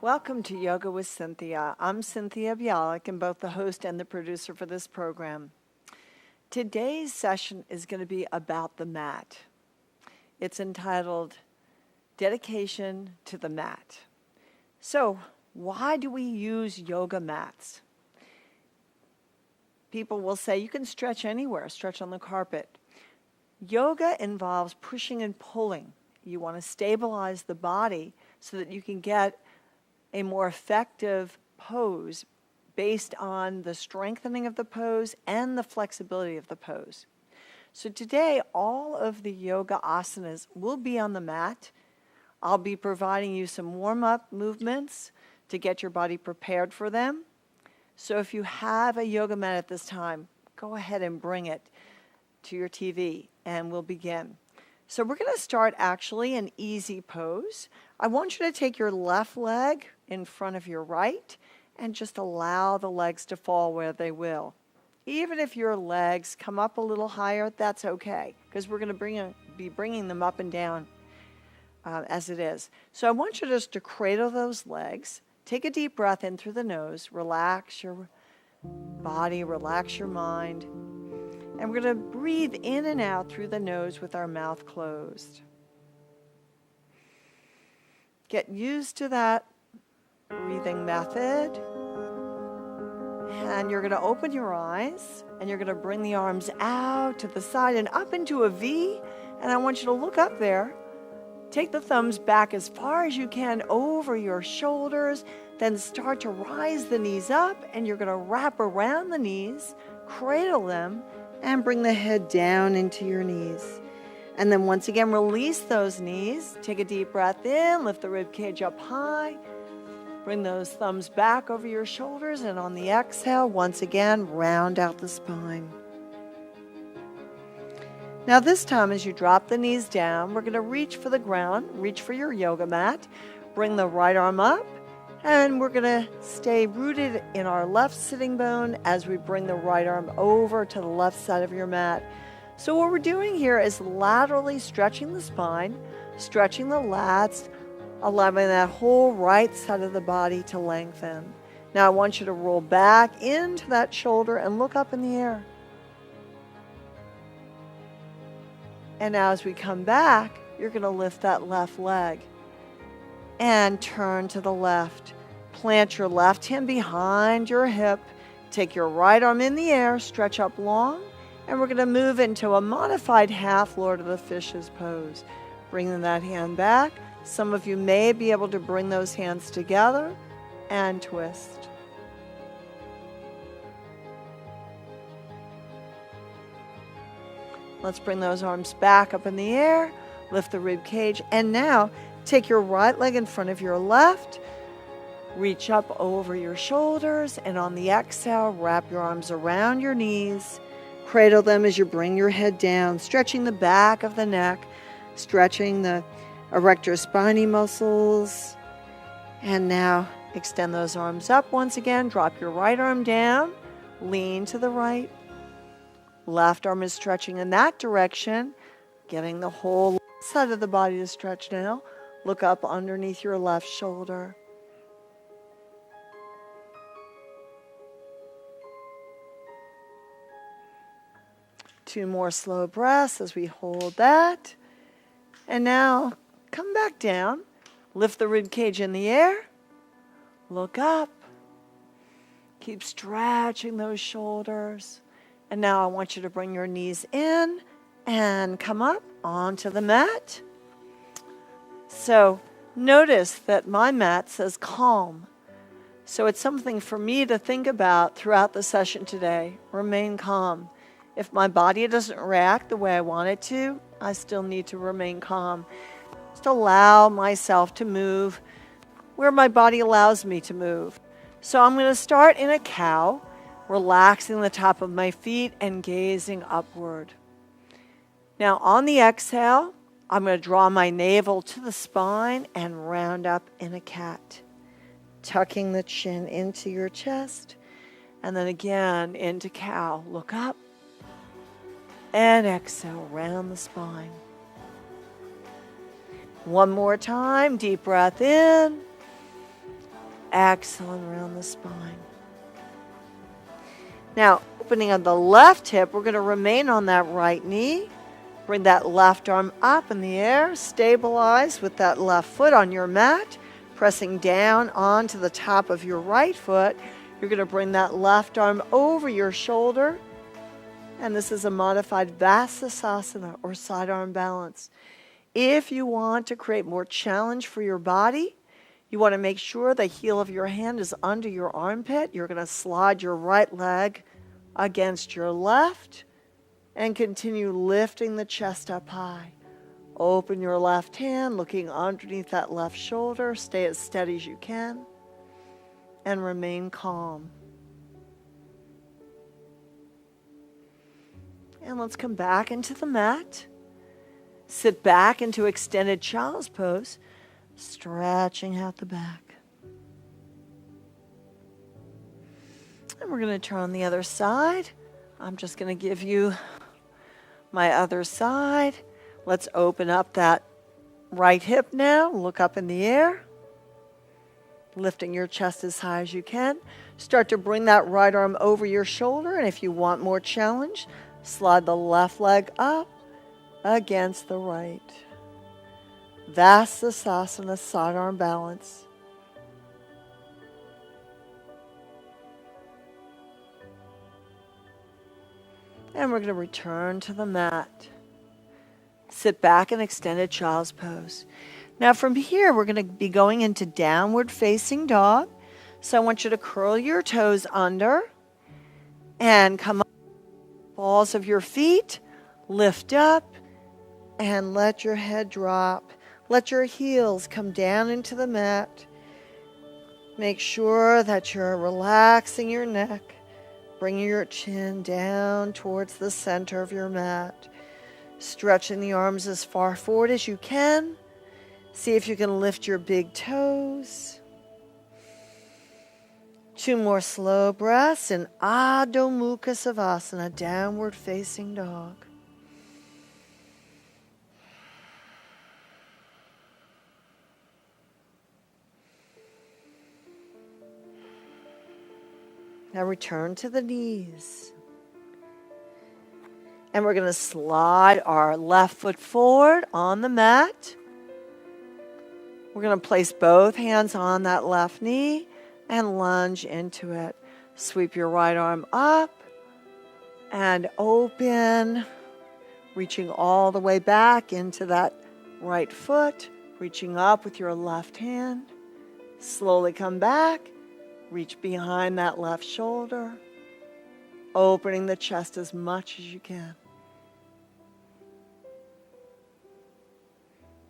Welcome to Yoga with Cynthia. I'm Cynthia July, and both the host and the producer for this program. Today's session is going to be about the mat. It's entitled Dedication to the Mat. So, why do we use yoga mats? People will say you can stretch anywhere, stretch on the carpet. Yoga involves pushing and pulling. You want to stabilize the body so that you can get a more effective pose based on the strengthening of the pose and the flexibility of the pose. So today, all of the yoga asanas will be on the mat. I'll be providing you some warm-up movements to get your body prepared for them. So if you have a yoga mat at this time, go ahead and bring it to your TV and we'll begin. So we're going to start actually an easy pose. I want you to take your left leg in front of your right and just allow the legs to fall where they will. Even if your legs come up a little higher, that's okay, because we're going to be bringing them up and down as it is. So I want you just to cradle those legs. Take a deep breath in through the nose. Relax your body, relax your mind. And we're going to breathe in and out through the nose with our mouth closed. Get used to that breathing method. And you're going to open your eyes and you're going to bring the arms out to the side and up into a V. And I want you to look up there. Take the thumbs back as far as you can over your shoulders. Then start to rise the knees up and you're going to wrap around the knees, cradle them, and bring the head down into your knees. And then once again, release those knees. Take a deep breath in, lift the rib cage up high. Bring those thumbs back over your shoulders, and on the exhale, once again, round out the spine. Now this time, as you drop the knees down, we're going to reach for the ground, reach for your yoga mat. Bring the right arm up, and we're going to stay rooted in our left sitting bone as we bring the right arm over to the left side of your mat. So what we're doing here is laterally stretching the spine, stretching the lats, allowing that whole right side of the body to lengthen. Now I want you to roll back into that shoulder and look up in the air. And now as we come back, you're going to lift that left leg and turn to the left. Plant your left hand behind your hip. Take your right arm in the air, stretch up long, and we're going to move into a modified half Lord of the Fishes pose. Bringing that hand back. Some of you may be able to bring those hands together and twist. Let's bring those arms back up in the air. Lift the rib cage. And now take your right leg in front of your left. Reach up over your shoulders. And on the exhale, wrap your arms around your knees. Cradle them as you bring your head down, stretching the back of the neck, stretching the erector spinae muscles. And now extend those arms up once again. Drop your right arm down. Lean to the right. Left arm is stretching in that direction, getting the whole side of the body to stretch now. Look up underneath your left shoulder. Two more slow breaths as we hold that. And now come back down. Lift the rib cage in the air. Look up. Keep stretching those shoulders. And now I want you to bring your knees in and come up onto the mat. So notice that my mat says calm. So it's something for me to think about throughout the session today. Remain calm. If my body doesn't react the way I want it to, I still need to remain calm. Just allow myself to move where my body allows me to move. So I'm going to start in a cow, relaxing the top of my feet and gazing upward. Now on the exhale, I'm going to draw my navel to the spine and round up in a cat, tucking the chin into your chest, and then again into cow. Look up and exhale, round the spine. One more time, deep breath in. Excellent around the spine. Now, opening of the left hip, we're going to remain on that right knee. Bring that left arm up in the air. Stabilize with that left foot on your mat. Pressing down onto the top of your right foot. You're going to bring that left arm over your shoulder. And this is a modified Vasasana or sidearm balance. If you want to create more challenge for your body, you want to make sure the heel of your hand is under your armpit. You're going to slide your right leg against your left and continue lifting the chest up high. Open your left hand, looking underneath that left shoulder. Stay as steady as you can and remain calm. And let's come back into the mat. Sit back into extended child's pose, stretching out the back. And we're going to turn on the other side. I'm just going to give you my other side. Let's open up that right hip now. Look up in the air. Lifting your chest as high as you can. Start to bring that right arm over your shoulder. And if you want more challenge, slide the left leg up against the right. Vasasana, sidearm balance. And we're going to return to the mat. Sit back in extended child's pose. Now from here, we're going to be going into downward facing dog. So I want you to curl your toes under and come up. Balls of your feet, lift up and let your head drop. Let your heels come down into the mat. Make sure that you're relaxing your neck, bringing your chin down towards the center of your mat. Stretching the arms as far forward as you can. See if you can lift your big toes. 2 more slow breaths in Adho Mukha Savasana, downward facing dog. Now return to the knees. And we're going to slide our left foot forward on the mat. We're going to place both hands on that left knee and lunge into it. Sweep your right arm up and open, reaching all the way back into that right foot, reaching up with your left hand. Slowly come back, reach behind that left shoulder, opening the chest as much as you can.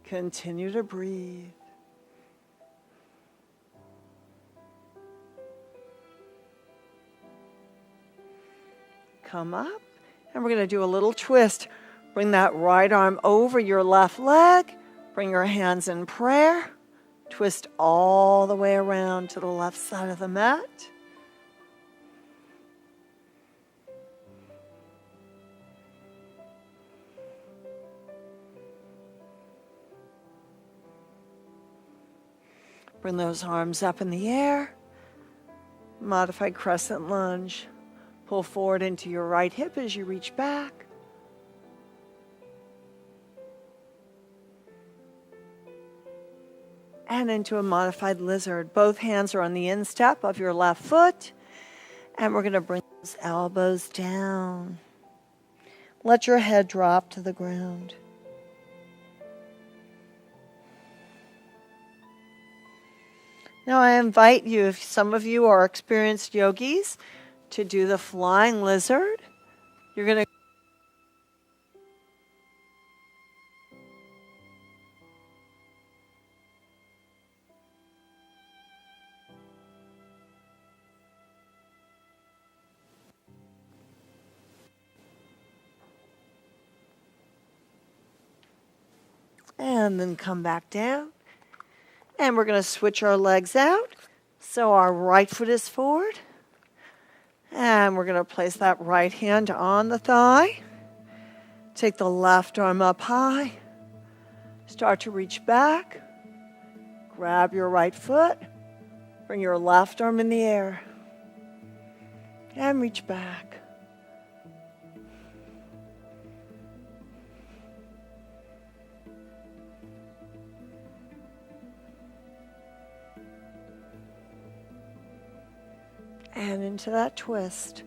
Continue to breathe. Come up, and we're going to do a little twist. Bring that right arm over your left leg. Bring your hands in prayer. Twist all the way around to the left side of the mat. Bring those arms up in the air. Modified crescent lunge. Pull forward into your right hip as you reach back. And into a modified lizard. Both hands are on the instep of your left foot. And we're going to bring those elbows down. Let your head drop to the ground. Now I invite you, if some of you are experienced yogis, to do the flying lizard. You're going to and then come back down. And we're going to switch our legs out. So our right foot is forward. And we're going to place that right hand on the thigh. Take the left arm up high. Start to reach back. Grab your right foot. Bring your left arm in the air and reach back. And into that twist.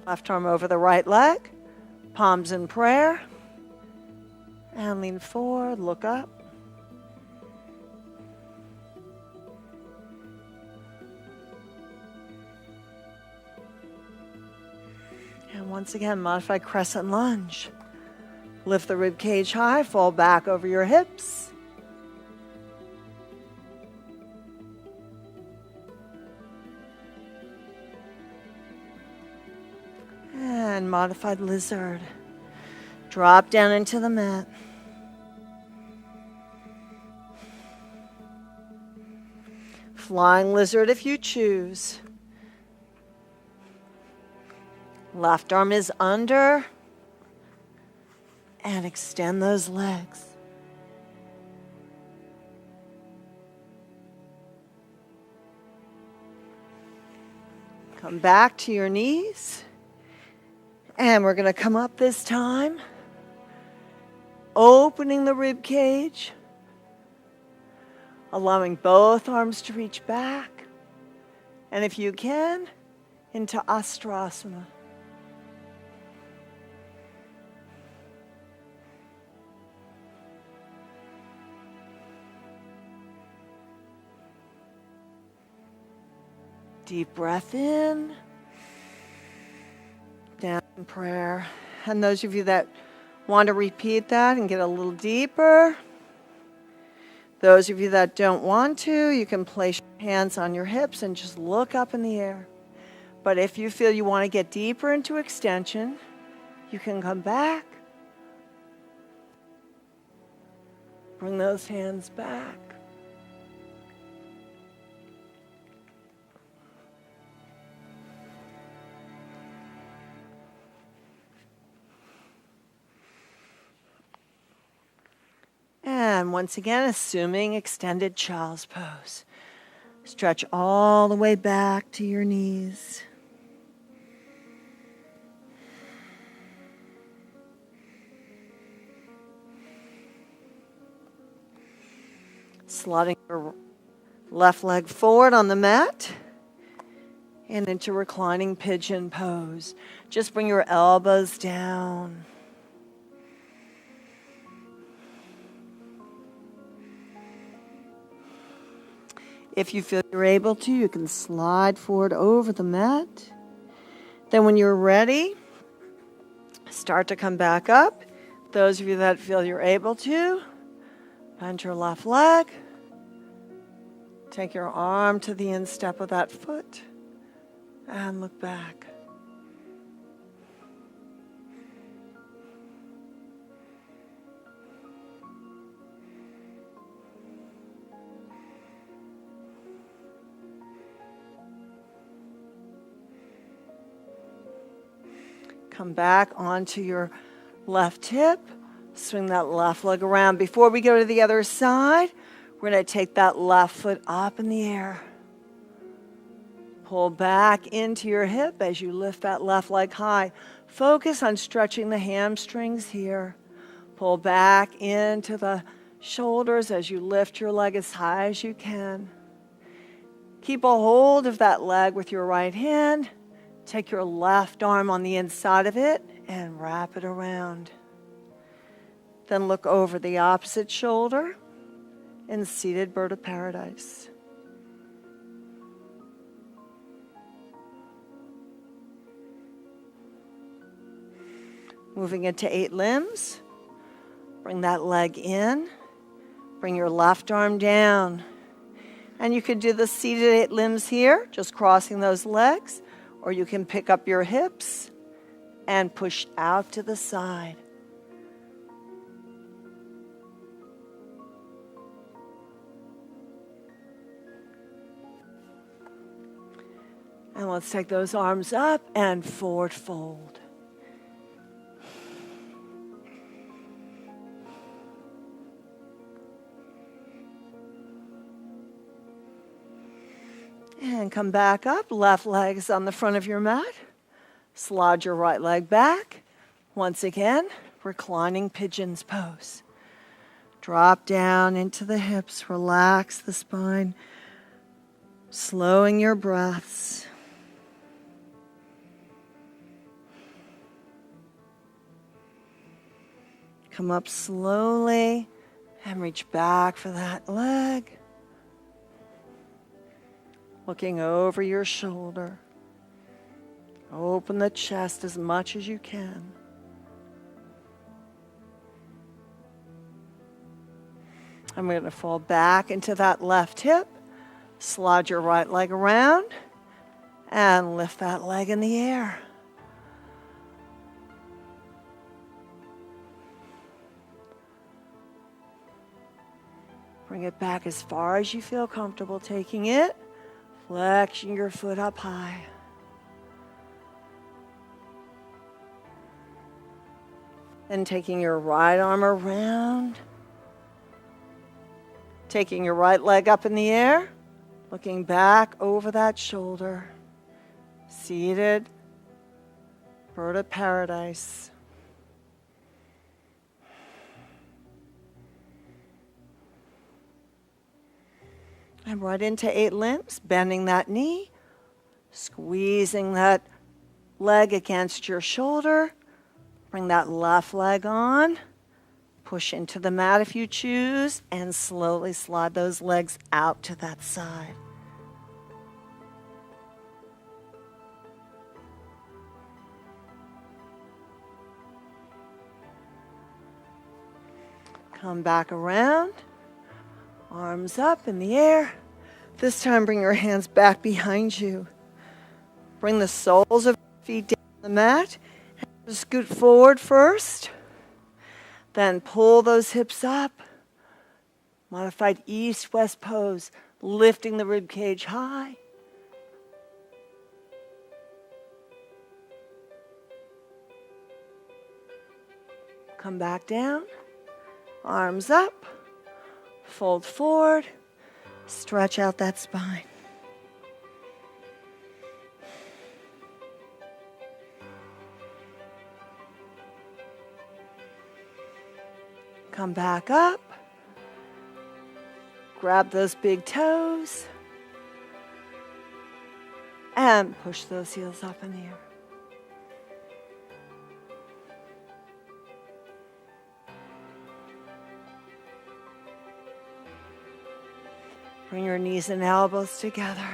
Left arm over the right leg, palms in prayer, and lean forward, look up. And once again, modified crescent lunge. Lift the rib cage high, fall back over your hips. And modified lizard. Drop down into the mat. Flying lizard if you choose. Left arm is under. And extend those legs. Come back to your knees. And we're going to come up this time, opening the rib cage, allowing both arms to reach back, and if you can, into Astrasana. Deep breath in. Down in prayer. And those of you that want to repeat that and get a little deeper, those of you that don't want to, you can place your hands on your hips and just look up in the air. But if you feel you want to get deeper into extension, you can come back. Bring those hands back. And once again, assuming extended child's pose. Stretch all the way back to your knees. Sliding your left leg forward on the mat and into reclining pigeon pose. Just bring your elbows down. If you feel you're able to, you can slide forward over the mat. Then when you're ready, start to come back up. Those of you that feel you're able to, bend your left leg. Take your arm to the instep of that foot and look back. Come back onto your left hip. Swing that left leg around. Before we go to the other side, we're going to take that left foot up in the air. Pull back into your hip as you lift that left leg high. Focus on stretching the hamstrings here. Pull back into the shoulders as you lift your leg as high as you can. Keep a hold of that leg with your right hand. Take your left arm on the inside of it and wrap it around. Then look over the opposite shoulder in seated bird of paradise. Moving into 8 limbs. Bring that leg in. Bring your left arm down. And you could do the seated 8 limbs here, just crossing those legs. Or you can pick up your hips and push out to the side. And let's take those arms up and forward fold. And come back up. Left leg is on the front of your mat. Slide your right leg back. Once again, reclining pigeon's pose. Drop down into the hips. Relax the spine. Slowing your breaths. Come up slowly and reach back for that leg. Looking over your shoulder. Open the chest as much as you can. I'm going to fall back into that left hip. Slide your right leg around and lift that leg in the air. Bring it back as far as you feel comfortable taking it. Flexing your foot up high. Then taking your right arm around. Taking your right leg up in the air. Looking back over that shoulder. Seated. Bird of paradise. And right into 8 limbs, bending that knee, squeezing that leg against your shoulder. Bring that left leg on. Push into the mat if you choose, and slowly slide those legs out to that side. Come back around. Arms up in the air. This time bring your hands back behind you. Bring the soles of your feet down the mat. And scoot forward first. Then pull those hips up. Modified east-west pose. Lifting the rib cage high. Come back down. Arms up. Fold forward, stretch out that spine. Come back up. Grab those big toes. And push those heels up in the air. Bring your knees and elbows together.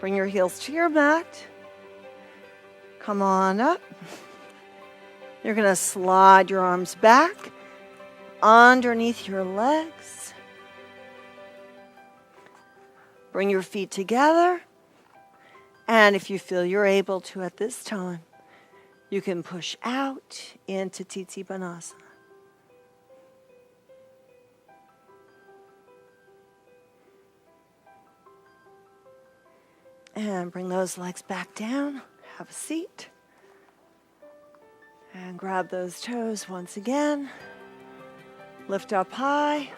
Bring your heels to your mat. Come on up. You're going to slide your arms back underneath your legs. Bring your feet together. And if you feel you're able to at this time, you can push out into Titipanasana. And bring those legs back down. Have a seat. And grab those toes once again. Lift up high.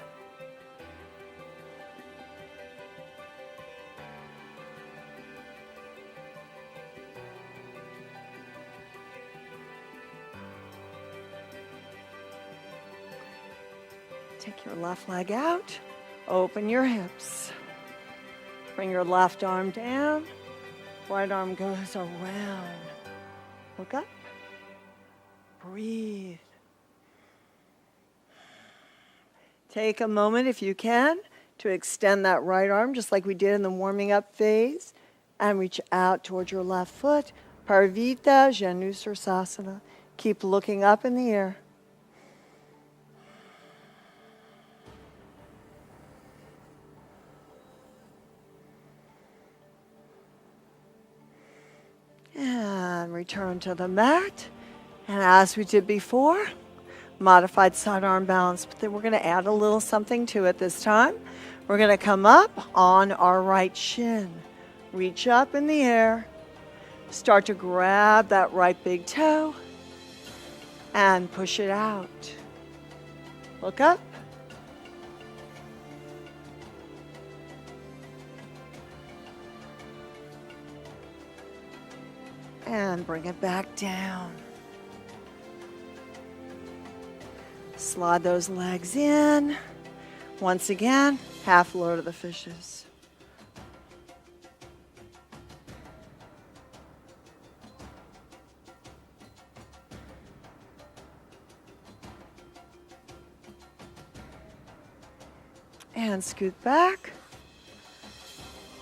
Take your left leg out. Open your hips. Bring your left arm down. Right arm goes around. Look up. Breathe. Take a moment, if you can, to extend that right arm, just like we did in the warming up phase, and reach out towards your left foot. Parvita Janusirsasana. Keep looking up in the air. And return to the mat. And as we did before, modified sidearm balance. But then we're going to add a little something to it this time. We're going to come up on our right shin. Reach up in the air. Start to grab that right big toe. And push it out. Look up. And bring it back down. Slide those legs in. Once again, half low to the fishes. And scoot back.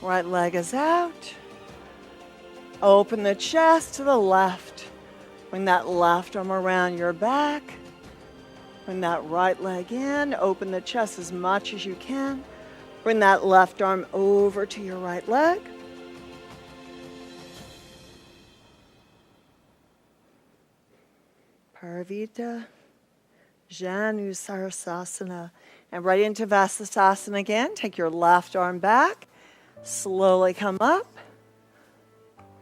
Right leg is out. Open the chest to the left. Bring that left arm around your back. Bring that right leg in. Open the chest as much as you can. Bring that left arm over to your right leg. Parvita Janusarasana. And right into Vasisthasana again. Take your left arm back. Slowly come up.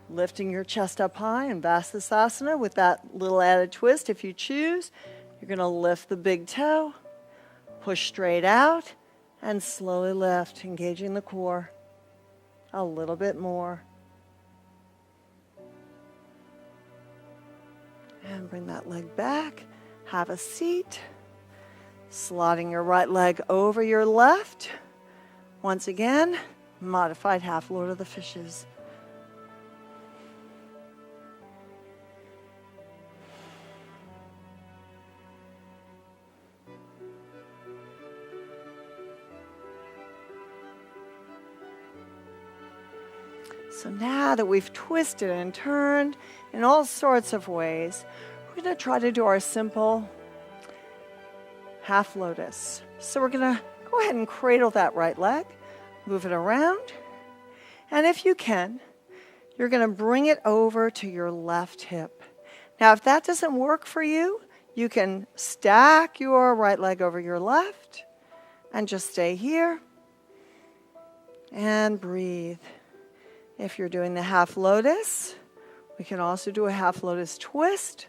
Lifting your chest up high in Vasisthasana with that little added twist if you choose. You're going to lift the big toe, push straight out, and slowly lift, engaging the core. A little bit more. And bring that leg back. Have a seat. Sliding your right leg over your left. Once again, modified half Lord of the Fishes. So now that we've twisted and turned in all sorts of ways, we're going to try to do our simple half lotus. So we're going to go ahead and cradle that right leg, move it around, and if you can, you're going to bring it over to your left hip. Now, if that doesn't work for you, you can stack your right leg over your left and just stay here and breathe. If you're doing the half lotus, we can also do a half lotus twist,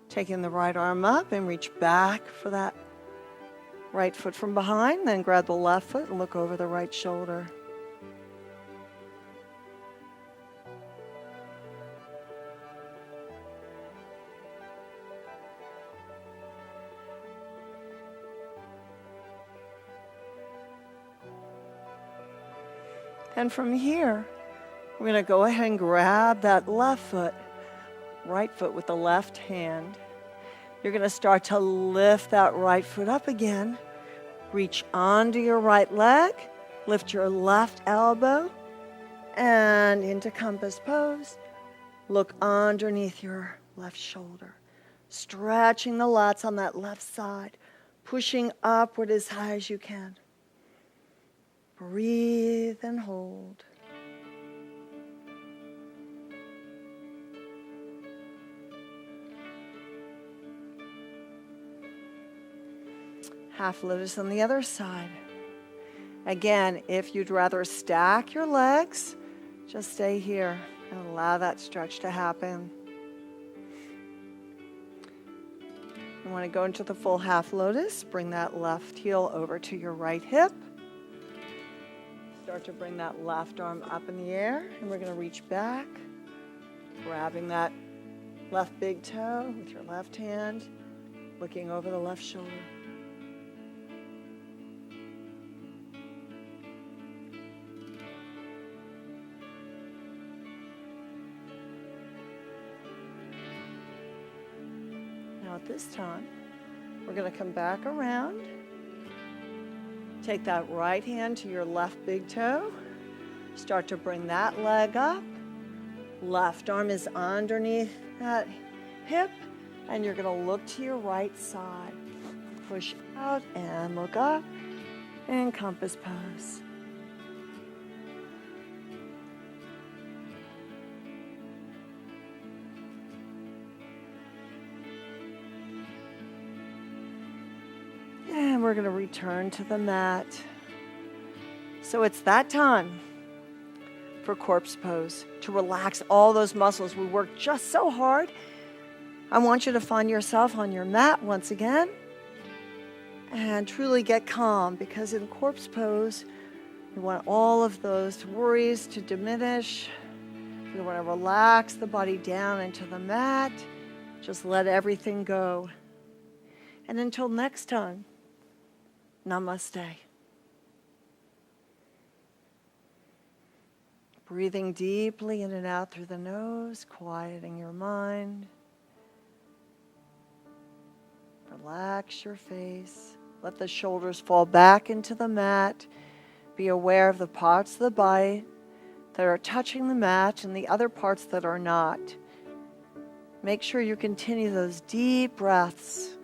taking the right arm up and reach back for that right foot from behind, then grab the left foot and look over the right shoulder. And from here, we're going to go ahead and grab that left foot, right foot with the left hand. You're going to start to lift that right foot up again. Reach onto your right leg, lift your left elbow, and into compass pose. Look underneath your left shoulder, stretching the lats on that left side, pushing upward as high as you can. Breathe and hold. Half lotus on the other side. Again, if you'd rather stack your legs, just stay here and allow that stretch to happen. You want to go into the full half lotus. Bring that left heel over to your right hip. Start to bring that left arm up in the air, and we're going to reach back, grabbing that left big toe with your left hand, looking over the left shoulder. Now at this time, we're going to come back around. Take that right hand to your left big toe. Start to bring that leg up. Left arm is underneath that hip, and you're going to look to your right side. Push out and look up in compass pose. And we're going to return to the mat. So it's that time for corpse pose, to relax all those muscles. We worked just so hard. I want you to find yourself on your mat once again. And truly get calm, because in corpse pose, we want all of those worries to diminish. We want to relax the body down into the mat. Just let everything go. And until next time, namaste. Breathing deeply in and out through the nose, quieting your mind. Relax your face. Let the shoulders fall back into the mat. Be aware of the parts of the body that are touching the mat and the other parts that are not. Make sure you continue those deep breaths.